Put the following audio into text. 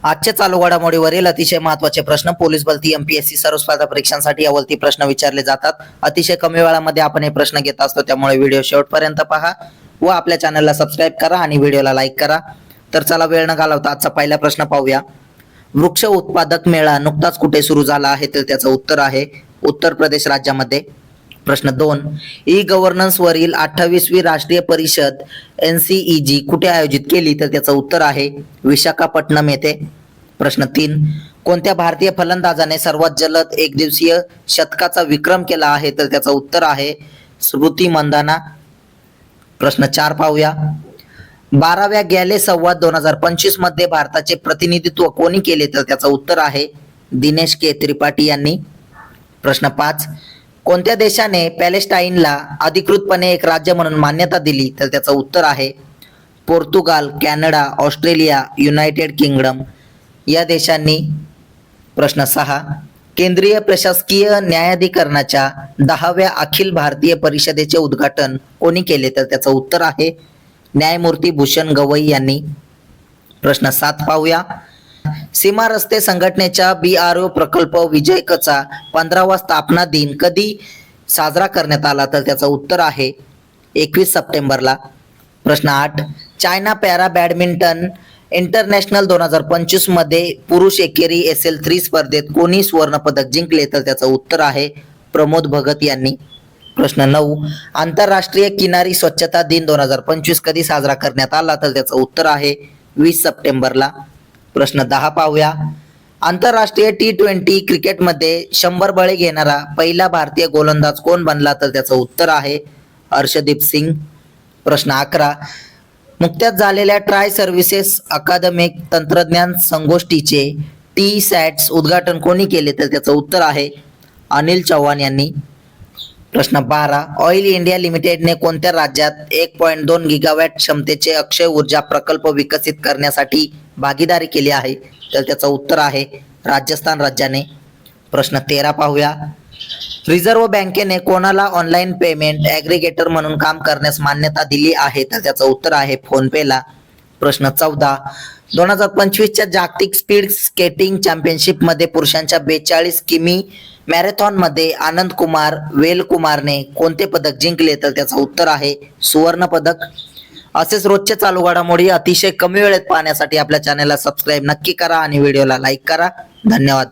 आजच्या चालू घडामोडीवरील अतिशय महत्त्वाचे प्रश्न पोलीस भरती एमपीएससी सर्व स्पर्धा परीक्षांसाठी यावरती प्रश्न विचारले जातात। अतिशय कमी वेळामध्ये आपण हे प्रश्न घेत असतो, त्यामुळे व्हिडिओ शेवटपर्यंत पहा व आपल्या चॅनलला सबस्क्राइब करा आणि व्हिडिओला लाईक करा। तर चला वेळ न घालवता आजचा पहिला प्रश्न पाहूया। वृक्ष उत्पादक मेळा नुकताच कुठे सुरू झाला आहे? तर त्याचं उत्तर आहे उत्तर प्रदेश राज्यामध्ये। प्रश्न 2, ई गव्हर्नन्स वरील 28वी राष्ट्रीय परिषद NCEG कुठे आयोजित केली? तर त्याचं उत्तर आहे विशाखापट्टणम येथे। प्रश्न 3, कोणत्या भारतीय फलंदाजाने सर्वात जलद एकदिवसीय शतकाचा विक्रम केला आहे? तर त्याचं उत्तर आहे स्मृती मंदाना। प्रश्न 4 पाहूया। 12व्या गॅले संवाद 2025 मध्ये भारताचे प्रतिनिधित्व कोणी केले? तर त्याचं उत्तर आहे दिनेश के त्रिपाठी यांनी। प्रश्न 5, कोणत्या देशाने पॅलेस्टाईनला अधिकृतपणे एक राज्य म्हणून मान्यता दिली? तर त्याचं उत्तर आहे Portugal, Canada, Australia, United kingdom या देशांनी। प्रश्न 6, केंद्रीय प्रशासकीय न्यायाधिकरणाच्या 10व्या अखिल भारतीय परिषदेचे उद्घाटन कोणी केले? तर त्याचं उत्तर आहे न्यायमूर्ती भूषण गवई यांनी। प्रश्न 7 पाहूया। सीमा रस्ते संघटनेच्या BRO प्रकल्प विजयकचा 15वा स्थापना दिन कधी साजरा करण्यात आला? तर त्याचं उत्तर आहे 21 सप्टेंबरला। प्रश्न 8, चायना पॅरा बॅडमिंटन इंटरनॅशनल 2025 मध्ये पुरुष एकेरी SL3 स्पर्धेत कोणी सुवर्ण पदक जिंकले? तर त्याचं उत्तर आहे प्रमोद भगत यांनी। प्रश्न 9, आंतरराष्ट्रीय किनारी स्वच्छता दिन 2025 कधी साजरा करण्यात आला? तर त्याचं उत्तर आहे 20 सप्टेंबरला। प्रश्न 10 पाहूया। आंतरराष्ट्रीय T20 क्रिकेटमध्ये 100 बळी घेणारा पहिला भारतीय गोलंदाज कोण बनला? तर त्याचं उत्तर आहे हर्षदीप सिंग। प्रश्न 11, नुकत्याच झालेल्या ट्राय सर्व्हिसेस अकादमिक तंत्रज्ञान संगोष्ठीचे TSATS उद्घाटन कोणी केले? तर त्याचं उत्तर आहे अनिल चव्हाण यांनी। प्रश्न 12, ऑइल इंडिया लिमिटेडने कोणत्या राज्यात 1.2 गिगावॅट क्षमतेचे अक्षय ऊर्जा प्रकल्प विकसित करण्यासाठी भागीदारी केली आहे? तर त्याचं उत्तर आहे राजस्थान राज्याने। प्रश्न 13 पाहूया। रिझर्व्ह बँकेने कोणाला ऑनलाईन पेमेंट ॲग्रिगेटर म्हणून काम करण्यास मान्यता दिली आहे? तर त्याचं उत्तर आहे फोनपेला। प्रश्न 14, 2025च्या जागतिक स्पीड स्केटिंग चॅम्पियनशिप मध्ये पुरुषांच्या 42 किमी मॅरेथॉन मध्ये आनंद कुमार वेलकुमारने कोणते पदक जिंकले? तर त्याचं उत्तर आहे सुवर्ण पदक। असेच रोजचे चालू घडामोडी अतिशय कमी वेळेत पाहण्यासाठी आपल्या चॅनलला सबस्क्राईब नक्की करा आणि व्हिडिओला लाईक करा। धन्यवाद।